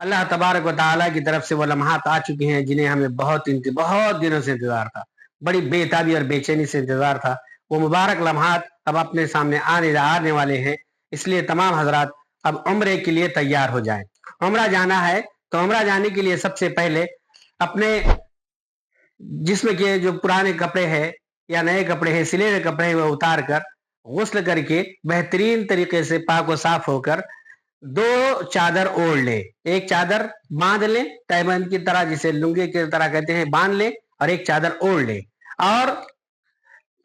अल्लाह तबारक व तआला की तरफ से वो लम्हात आ चुके हैं जिन्हें हमें बहुत दिनों से इंतजार था, बड़ी बेताबी और बेचैनी से इंतजार था। वो मुबारक लम्हात अब अपने सामने आने वाले हैं। इसलिए तमाम हजरात अब उम्रे के लिए तैयार हो जाएं। उम्रा जाना है तो उम्रा जाने के लिए सबसे पहले अपने जिस्म के जो पुराने कपड़े हैं या नए कपड़े हैं, सिले हुए कपड़े हैं, वो उतार कर गुस्ल करके बेहतरीन तरीके से पाक व साफ होकर दो चादर ओढ़ ले। एक चादर बांध ले तहबंद की तरह, जिसे लुंगी की तरह कहते हैं, बांध ले और एक चादर ओढ़ ले। और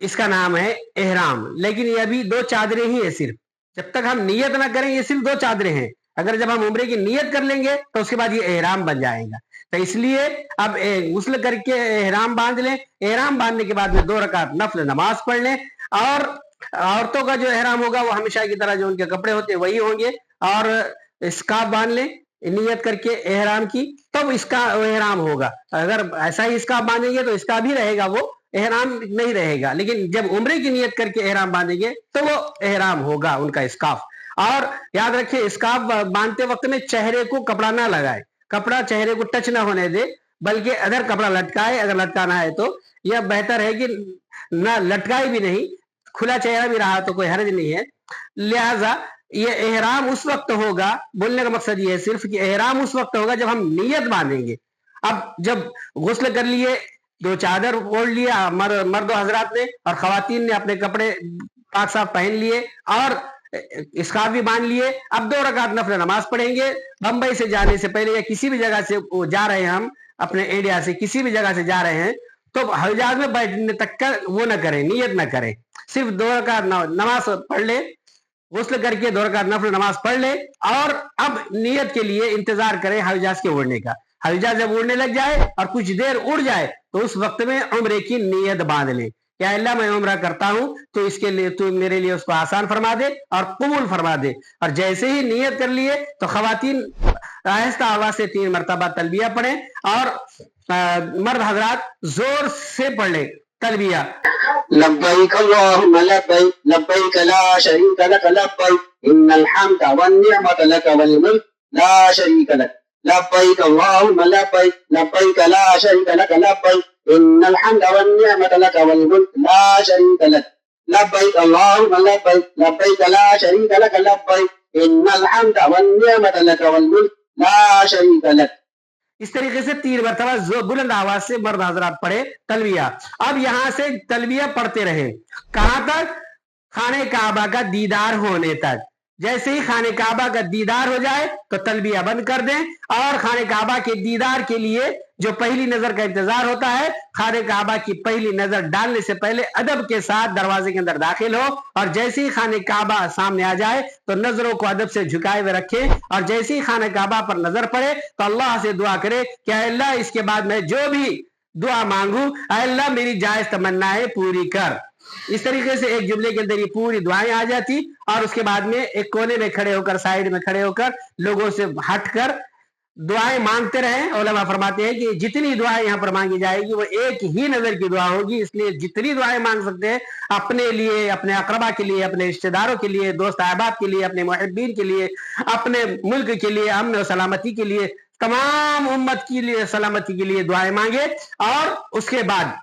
इसका नाम है एहराम। लेकिन ये अभी दो चादरें ही है सिर्फ, जब तक हम नियत ना करें ये सिर्फ दो चादरें हैं। अगर जब हम उम्रे की नियत कर लेंगे तो उसके बाद ये एहराम बन जाएगा। तो इसलिए अब गुस्ल करके एहराम बांध लें। एहराम बांधने के बाद में 2 रकात नफल नमाज पढ़ लें। और औरतों का जो एहराम होगा वो हमेशा की तरह जो उनके कपड़े होते हैं वही होंगे, और स्कार्फ बांध लें नियत करके एहराम की, तब इसका एहराम होगा। अगर ऐसा ही स्कार्फ बांधेंगे तो इसका भी रहेगा, वो एहराम नहीं रहेगा। लेकिन जब उम्रे की नियत करके एहराम बांधेंगे तो वो एहराम होगा उनका स्कार्फ। और याद रखिए, स्कार्फ बांधते वक्त में चेहरे को कपड़ा ना लगाए, कपड़ा चेहरे को टच ना होने दे, बल्कि अगर कपड़ा लटकाए, अगर लटकाना है तो यह बेहतर है कि ना लटकाए भी नहीं, खुला चेहरा भी रहा तो कोई हर्ज नहीं है। लिहाजा ये एहराम उस वक्त होगा, बोलने का मकसद ये है सिर्फ कि एहराम उस वक्त होगा जब हम नियत बांधेंगे। अब जब गुस्ल कर लिए, 2 चादर ओढ़ लिया मर्द हजरात ने, और खवातीन ने अपने कपड़े पाक साफ पहन लिए और स्कार्फ भी बांध लिए। अब 2 रकात नफल नमाज पढ़ेंगे। बंबई से जाने से पहले या किसी भी जगह से जा रहे हैं, हम अपने इंडिया से किसी भी जगह से जा रहे हैं, तो हवाई में बैठने तक का वो न करें, नियत न करें। सिर्फ 2 रकात नमाज पढ़ ले, गुस्ल करके 2 रकात नफल नमाज पढ़ ले, और अब नियत के लिए इंतजार करें हवाई जहाज के उड़ने का। हवाई जहाज जब उड़ने लग जाए और कुछ देर उड़ जाए तो उस वक्त में उम्रे की नियत बांध ले। क्या अल्लाह मैं उम्रा करता हूं तो इसके लिए तू मेरे लिए उसको आसान फरमा दे और कबूल फरमा दे। और जैसे ही नियत कर लिए तो खवातीन आहिस्ता आवाज से 3 मरतबा तलबिया पढ़े, और मर्द हजरात जोर से पढ़ ले तलबिया। लब्बैक अल्लाहुम्मा लब्बैक लब्बैक ला शरीका लक लब्बैक इन्नल हम्दा वन निअमत लक वल मुल्क ला शरीका लक लब्बैक अल्लाहुम्मा लब्बैक लब्बैक ला शरीका लक लब्बैक इन्नल हम्दा वन निअमत लक वल मुल्क ला शरीका लक लब्बैक अल्लाहुम्मा लब्बैक लब्बैक ला शरीका लक लब्बैक इन्नल हम्दा वन निअमत लक वल मुल्क ला शरीका लक। इस तरीके से 3 मरतबा जो बुलंद आवाज से मर्द हजरात पढ़े तलबिया। अब यहां से तलबिया पढ़ते रहे, कहां तक? खाने काबा का दीदार होने तक। जैसे ही खाने काबा का दीदार हो जाए तो तलबिया बंद कर दें, और खाने काबा के दीदार के लिए जो पहली नजर का इंतजार होता है, खाने काबा की पहली नजर डालने से पहले अदब के साथ दरवाजे के अंदर दाखिल हो, और जैसे ही खाने काबा सामने आ जाए तो नजरों को अदब से झुकाए हुए रखें, और जैसे ही खाने काबा पर नजर पड़े तो अल्लाह से दुआ करे कि अल्लाह इसके बाद मैं जो भी दुआ मांगू, अल्लाह मेरी जायज तमन्नाएं पूरी कर। इस तरीके से एक जुमले के अंदर ये पूरी दुआएं आ जाती, और उसके बाद में एक कोने में खड़े होकर, साइड में खड़े होकर लोगों से हटकर दुआएं मांगते रहे। उलमा फरमाते हैं कि जितनी दुआएं यहाँ पर मांगी जाएगी वो एक ही नजर की दुआ होगी, इसलिए जितनी दुआएं मांग सकते हैं अपने लिए, अपने अकरबा के लिए, अपने रिश्तेदारों के लिए, दोस्त अहबाब के लिए, अपने मुहिब्बीन के लिए, अपने मुल्क के लिए, अमन और सलामती के लिए, तमाम उम्मत के लिए सलामती के लिए दुआएं मांगे। और उसके बाद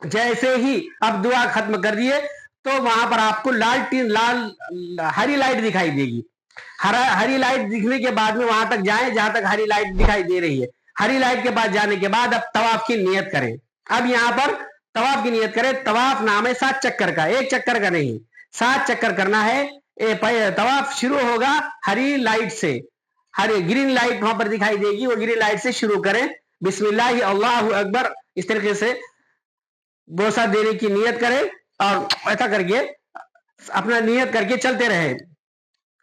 जैसे ही अब दुआ खत्म कर दिए तो वहां पर आपको हरी लाइट दिखाई देगी। हरी लाइट दिखने के बाद में वहां तक जाएं जहां तक हरी लाइट दिखाई दे रही है। हरी लाइट के पास जाने के बाद अब तवाफ की नियत करें। अब यहाँ पर तवाफ की नियत करें। तवाफ नाम है 7 चक्कर का, 1 चक्कर का नहीं, 7 चक्कर करना है। तवाफ शुरू होगा हरी लाइट से, हरी ग्रीन लाइट वहां पर दिखाई देगी, वो ग्रीन लाइट से शुरू करें। बिस्मिल्लाह अल्लाहु अकबर, इस तरीके से बोसा देने की नियत करें, और ऐसा करके अपना नियत करके चलते रहे,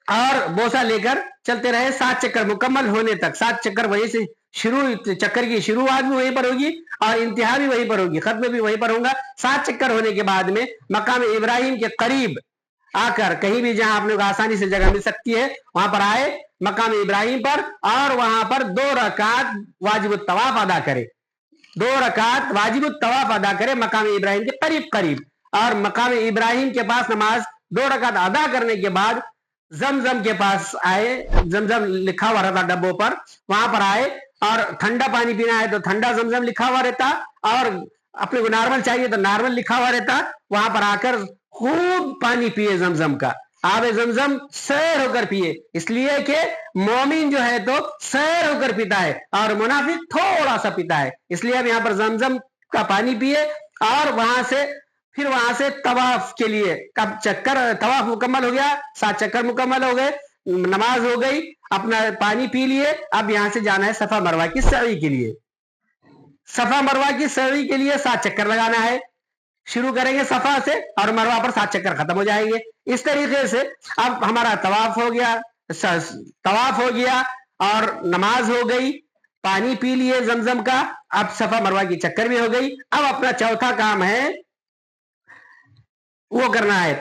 और बोसा लेकर चलते रहे 7 चक्कर मुकम्मल होने तक। 7 चक्कर वहीं से शुरू, चक्कर की शुरुआत भी वहीं पर होगी और इंतहा भी वहीं पर होगी, खत्म भी वहीं पर होगा। 7 चक्कर होने के बाद में मकाम इब्राहिम के करीब आकर, कहीं भी जहां आपने को आसानी से जगह मिल सकती है वहां पर आए मकाम इब्राहिम पर, और वहां पर 2 रकात वाजिबुत तवाफ अदा करे। 2 रकात वाजिबुत तवाफ अदा करे मकाम इब्राहिम के करीब करीब। اور मकाम इब्राहिम के पास नमाज 2 रकात अदा करने के बाद जमजम के पास आए, जमजम लिखा हुआ रहता डब्बों पर, वहां पर आए और ठंडा पानी पीना है तो ठंडा जमजम लिखा हुआ रहता, और अपने को नॉर्मल चाहिए तो नॉर्मल लिखा हुआ रहता। वहां पर आकर खूब पानी पिए जमजम का, आबे जमजम सैर होकर पिए, इसलिए कि मोमिन जो है तो सैर होकर पीता है और मुनाफिक थोड़ा सा पीता है। इसलिए अब यहाँ पर जमजम का पानी पिए और फिर वहां से तवाफ के लिए, कब चक्कर तवाफ मुकम्मल हो गया, 7 चक्कर मुकम्मल हो गए, नमाज हो गई, अपना पानी पी लिए, अब यहां से जाना है सफा मरवा की सई के लिए। सफा मरवा की सई के लिए 7 चक्कर लगाना है। शुरू करेंगे सफा से और मरवा पर 7 चक्कर खत्म हो जाएंगे। इस तरीके से अब हमारा तवाफ हो गया और नमाज हो गई, पानी पी लिए जमजम का, अब सफा मरवा की चक्कर भी हो गई। अब अपना चौथा काम है वो करना है,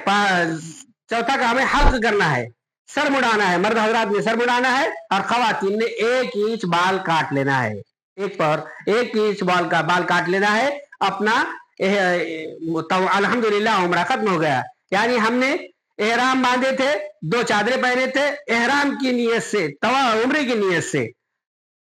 चौथा काम है हल्क करना है, सर मुड़ाना है। मर्द हजरात ने सर मुड़ाना है और खवातीन ने 1 इंच बाल काट लेना है, 1 इंच बाल काट लेना है अपना। तो अल्हम्दुलिल्लाह उम्रा खत्म हो गया। यानी हमने एहराम बांधे थे, 2 चादरें पहने थे एहराम की नियत से, उम्रे की नियत से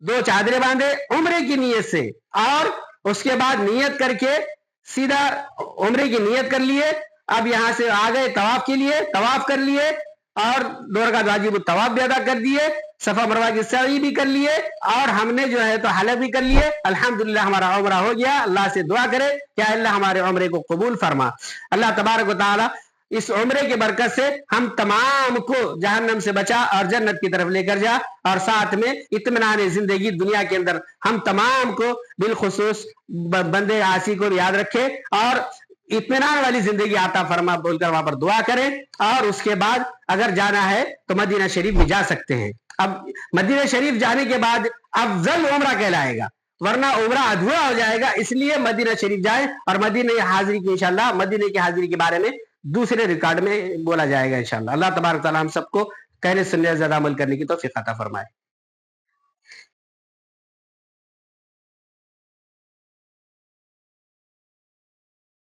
2 चादरें बांधे उम्रे की नियत से, और उसके बाद नियत करके सीधा उम्रे की नियत कर लिए। अब यहां से आ गए तवाफ के लिए, तवाफ कर लिए और 2 रकात वाजिब तवाफ भी अदा कर दिए, सफा मरवा की सई भी कर लिए और हमने जो है तो हलक भी कर लिए। अल्हम्दुलिल्लाह हमारा उम्रा हो गया। अल्लाह से दुआ करे कि अल्लाह हमारे उम्रे को कबूल फरमा। अल्लाह तबारक व तआला इस उम्रे की बरकत से हम तमाम को जहन्नम से बचा और जन्नत की तरफ लेकर जा, और साथ में इत्मीनान जिंदगी दुनिया के अंदर हम तमाम को बिलखुसूस बंदे आसी को याद रखे और इत्मीनान वाली जिंदगी आता फरमा बोलकर वहां पर दुआ करें। और उसके बाद अगर जाना है तो मदीना शरीफ भी जा सकते हैं। अब मदीना शरीफ जाने के बाद अफजल उम्रा कहलाएगा, वरना उम्रा अधूरा हो जाएगा। इसलिए मदीना शरीफ जाए और मदीना हाजिरी की इंशाल्लाह मदीने की हाजिरी के बारे में दूसरे रिकॉर्ड में बोला जाएगा इंशाल्लाह। अल्लाह तबारक तआला हम सबको कहने सुनने ज्यादा अमल करने की तौफीक अता फरमाए।